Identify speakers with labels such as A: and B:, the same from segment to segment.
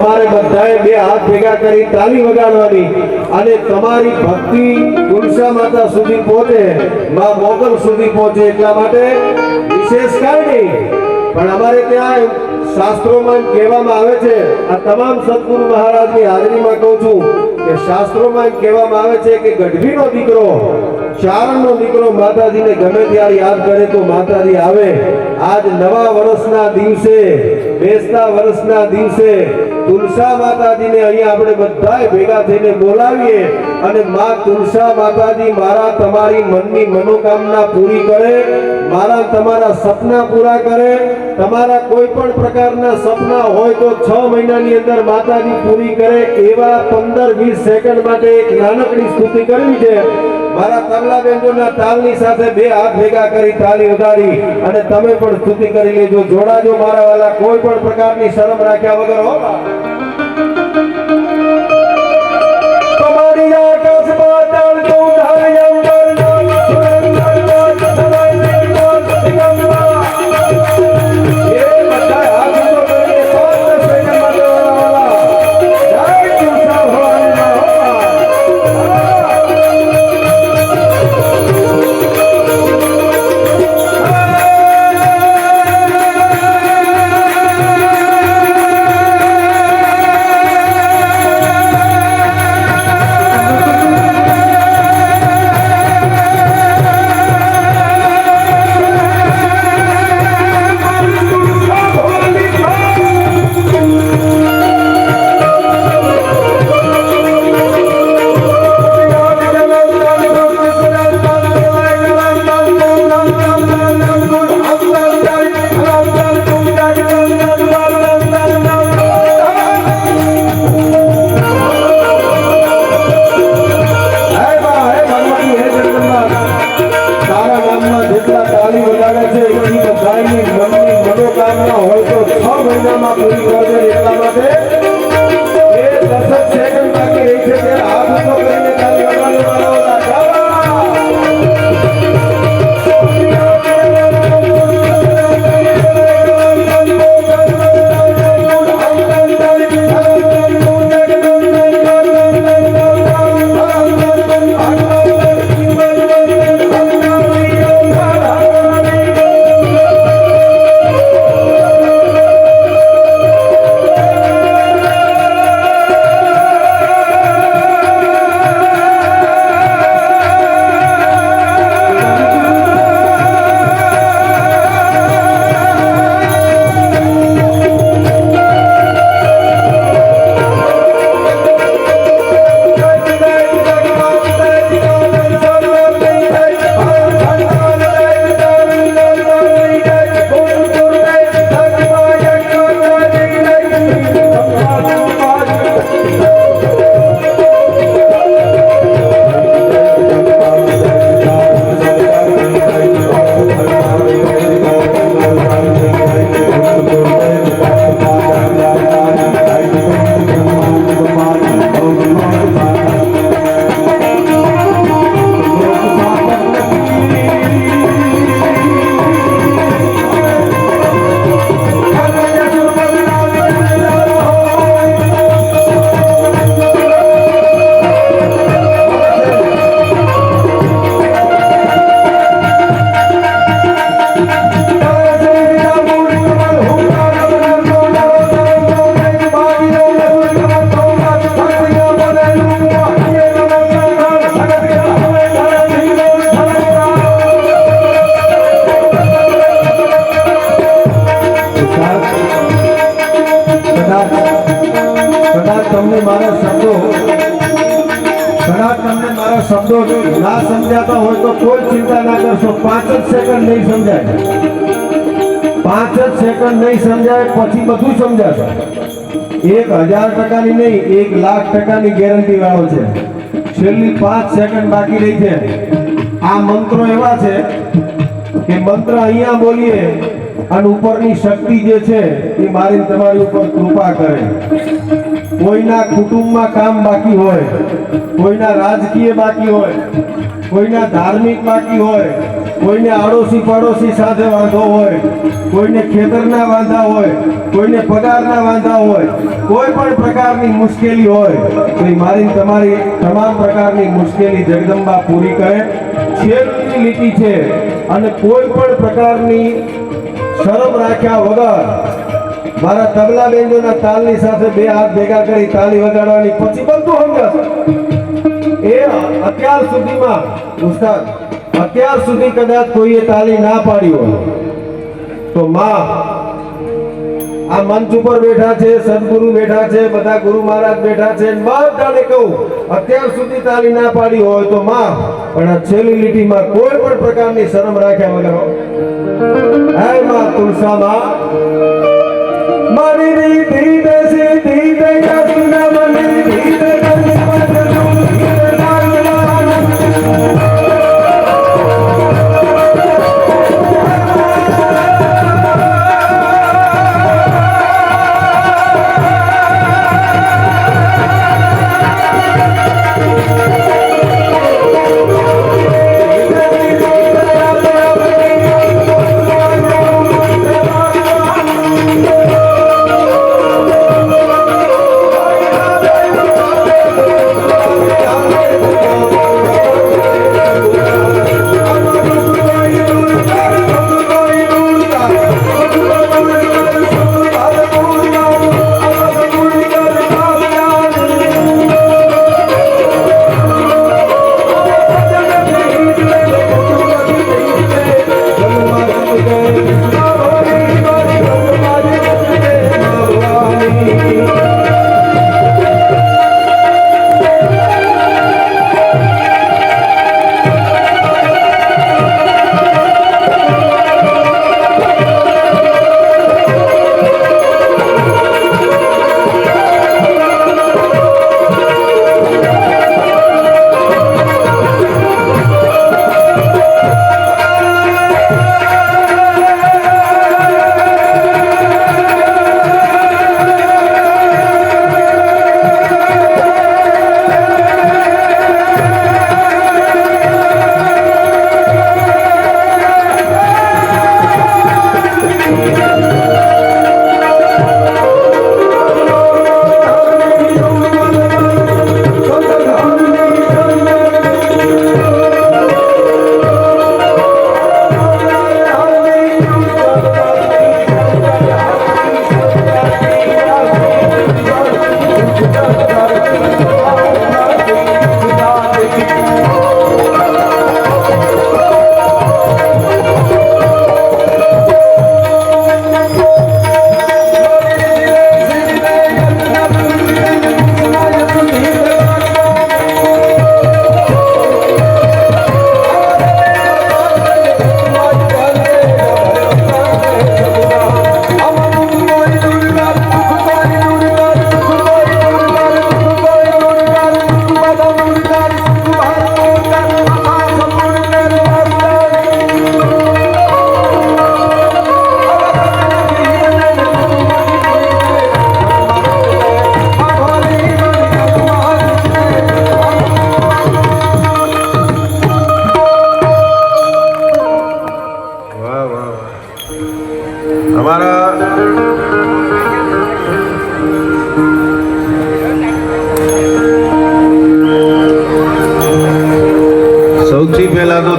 A: તમારે બધાએ બે હાથ ભેગા કરી તાલી વગાડવાની અને તમારી ભક્તિ તુલસા માતા સુધી પહોંચે, માં મોગલ સુધી પહોંચે એટલા માટે વિશેષ કાંઈ નહીં, પણ અમારે ત્યાં શાસ્ત્રોમાં કહેવામાં આવે છે, આ તમામ સદગુરુ મહારાજની હાજરીમાં કહું છું કે શાસ્ત્રોમાં કહેવામાં આવે છે કે ગઢવીનો દીકરો, ચારણનો દીકરો માતાજીને ગમે ત્યારે યાદ કરે તો માતાજી આવે. આજ નવા વર્ષના દિવસે, બેસતા વર્ષના દિવસે તુલસા માતાજીને અહીંયા આપણે બધાએ ભેગા થઈને બોલાવીએ અને માં તુલસા માતાજી મારા તમારી મનની મનોકામના પૂરી કરે, મારા તમારા સપના પૂરા કરે. તમારા કોઈ પણ પ્રકારના સપના હોય તો 6 મહિનાની અંદર માતાજી પૂરી કરે એવા 15-20 સેકન્ડ માટે એક નાનકડી સ્તુતિ કરવી છે. મારા તબલા બેન્જોના તાલની સાથે બે હાથ ભેગા કરી તાલી વગાડી અને તમે પણ સ્તુતિ કરી લેજો. જોડાજો મારા વાલા, કોઈ પણ પ્રકારની શરમ રાખ્યા વગર હો. તમારી આકાશમાં ચાલતો શબ્દો ના સમજાતા હોય તો કોઈ ચિંતા ના કરશો. 5 જ સેકન્ડ નહીં સમજાય, 5 જ સેકન્ડ નહીં સમજાય પછી બધું સમજાશે. 1000%ની નહીં, 1,00,000%ની ગેરંટી વાળો છે. છેલ્લી 5 સેકન્ડ બાકી રહી છે. આ મંત્રો એવા છે કે મંત્ર અહીંયા બોલીએ અને ઉપરની શક્તિ જે છે એ મારી તમારી ઉપર કૃપા કરે. કોઈના કુટુંબમાં કામ બાકી હોય, કોઈના રાજકીય બાકી હોય, કોઈના ધાર્મિક બાકી હોય, કોઈને આડોશી પાડોશી સાથે વાંધો હોય, કોઈને ખેતરના વાંધા હોય, કોઈને પગારના વાંધા હોય, કોઈ પણ પ્રકારની મુશ્કેલી હોય તો એ મારી તમારી તમામ પ્રકારની મુશ્કેલી જગદંબા પૂરી કરે. છેલ્લી લીટી છે અને કોઈ પણ પ્રકારની શરમ રાખ્યા વગર મારા તબલા બેન્જોના તાલની સાથે બે હાથ ભેગા કરી તાળી વગાડવાની, પછી બધું સમજાશે. એ અત્યાર સુધીમાં ઉસ્તાદ અત્યાર સુધી કદાચ કોઈએ તાળી ના પાડી હોય તો માં આ મંચ ઉપર બેઠા છે, સદગુરુ બેઠા છે, બધા ગુરુ મહારાજ બેઠા છે, બધાને કહું અત્યાર સુધી તાળી ના પાડી હોય તો માં, પણ આ છેલ્લી લીટીમાં કોઈ પણ પ્રકારની શરમ રાખ્યા વગર હે માં તુલસામાં મારી રીતિ દેસી દી દયા સુના મને રીત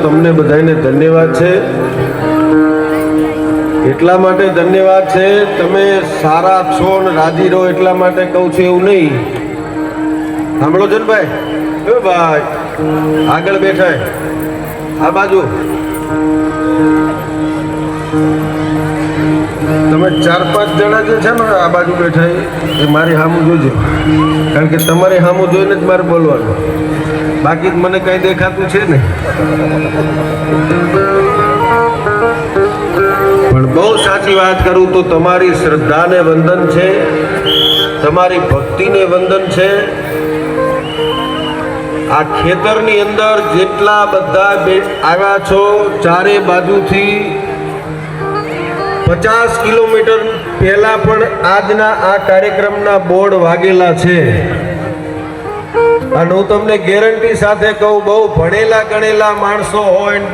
B: તમને બધાને ધન્યવાદ છે. એટલા માટે ધન્યવાદ છે તમે સારા છો ને રાજી રહો એટલા માટે કહું છું, એવું નહીં. સાંભળો છો ને ભાઈ? એ ભાઈ આગળ બેઠા આ બાજુ તમે 4-5 જણા જે છે ને આ બાજુ બેઠા એ મારી સામું જોજો, કારણ કે તમારે સામું જોઈને જ મારે બોલવાનું, બાકી મને કઈ દેખાતું છે ને. પણ બહુ સાચી વાત કરું તો તમારી શ્રદ્ધાને વંદન છે, તમારી ભક્તિને વંદન છે. આ ખેતરની અંદર જેટલા બધા આવ્યા છો, ચારે બાજુથી 50 કિલોમીટર પહેલા પણ આજના આ કાર્યક્રમના બોર્ડ વાગેલા છે. અને હું તમને ગેરંટી સાથે કહું, બહુ ભણેલા ગણેલા માણસો હોય ને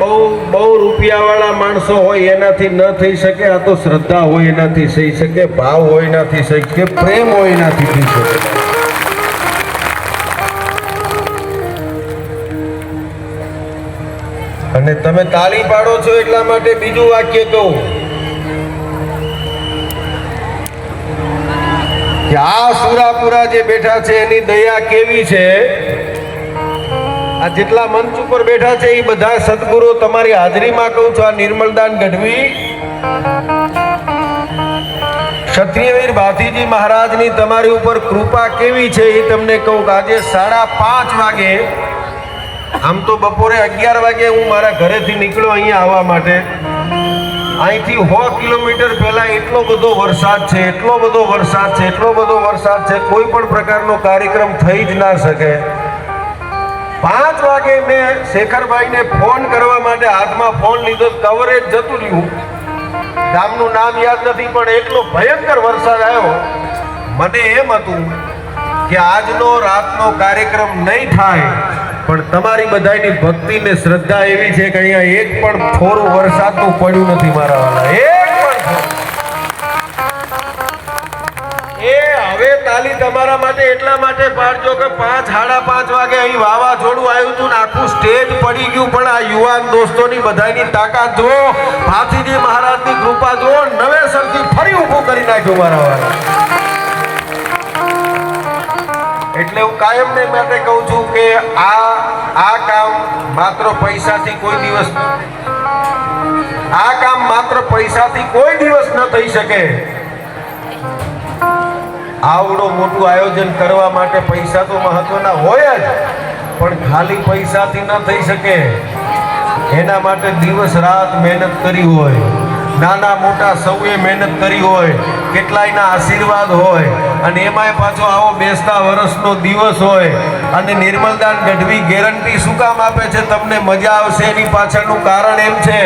B: બહુ રૂપિયાવાળા માણસો હોય એનાથી ન થઈ શકે. આ તો શ્રદ્ધા હોય એનાથી થઈ શકે, ભાવ હોય એનાથી થઈ શકે, પ્રેમ હોય એનાથી થઈ શકે. અને તમે તાળી પાડો છો એટલા માટે બીજું વાક્ય કહું કે આ સુરાપુરા જે બેઠા છે એની દયા કેવી છે. આ જેટલા મંચ ઉપર બેઠા છે એ બધા સદગુરુ તમારી હાજરીમાં કહું છું, આ નિર્મલદાન ગઢવી ક્ષત્રિયવીર ભાતીજી મહારાજની તમારી ઉપર કૃપા કેવી છે એ તમને કહું કે આજે 5:30 વાગે, આમ તો બપોરે 11 વાગે હું મારા ઘરેથી નીકળ્યો અહીંયા આવવા માટે. અહીંથી 100 કિલોમીટર પહેલા એટલો બધો વરસાદ છે, એટલો બધો વરસાદ છે, એટલો બધો વરસાદ છે, કોઈ પણ પ્રકારનો કાર્યક્રમ થઈ જ ના શકે. 5 વાગે મેં શેખરભાઈને ફોન કરવા માટે હાથમાં ફોન લીધો, કવરેજ જતું રહ્યું, ગામનું નામ યાદ નથી, પણ એટલો ભયંકર વરસાદ આવ્યો. મને એમ હતું કે આજનો રાતનો કાર્યક્રમ નહીં થાય, પણ તમારી બધાની ભક્તિ ને શ્રદ્ધા એવી છે કે અહીંયા એક પણ થોડું વરસાદનું પડ્યું નથી મારા વાલા, એક પણ. એ હવે તાલી તમારા માટે એટલા માટે પાડજો કે 5:30 વાગે અહીં વાવાઝોડું આવ્યું હતું ને આખું સ્ટેજ પડી ગયું, પણ આ યુવાન દોસ્તોની બધાની તાકાત જુઓ, ભાતીજી મહારાજની કૃપા જુઓ, નવેસરથી ફરી ઊભું કરી નાખ્યું મારા વાલા. એટલે હું કાયમને માટે કહું છું કે આ કામ માત્ર પૈસાથી કોઈ દિવસ ન થઈ શકે. આવડો મોટું આયોજન કરવા માટે પૈસા તો મહત્વના હોય જ, પણ ખાલી પૈસાથી ન થઈ શકે. એના માટે દિવસ રાત મહેનત કરી હોય, નાના મોટા સૌએ મહેનત કરી હોય, કેટલાયના આશીર્વાદ હોય, અને એમાંય પાછો આવો બેસતા વર્ષનો દિવસ હોય. અને નિર્મલદાન ગઢવી ગેરંટી શું કામ આપે છે તમને મજા આવશે, એની પાછળનું કારણ એમ છે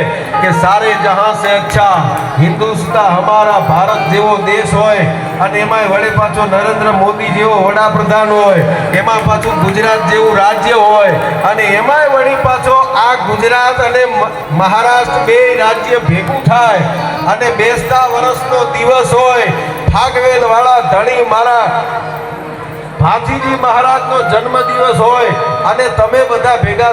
B: કે સારે જહાં સે અચ્છા હિન્દુસ્તાન હમારા ભારત જેવો દેશ હોય, અને એમાંય વળે પાછો નરેન્દ્ર મોદી જેવો વડાપ્રધાન હોય, એમાં પાછું ગુજરાત જેવું રાજ્ય હોય, અને એમાંય વળી પાછો આ ગુજરાત અને મહારાષ્ટ્ર બે રાજ્ય ભેગું થાય અને બેસતા વર્ષનો દિવસ હોય, ફાગવેલ વાળા ધણી મારા ભાતીજી મહારાજનો જન્મ દિવસ હોય, અને તમે બધા ભેગા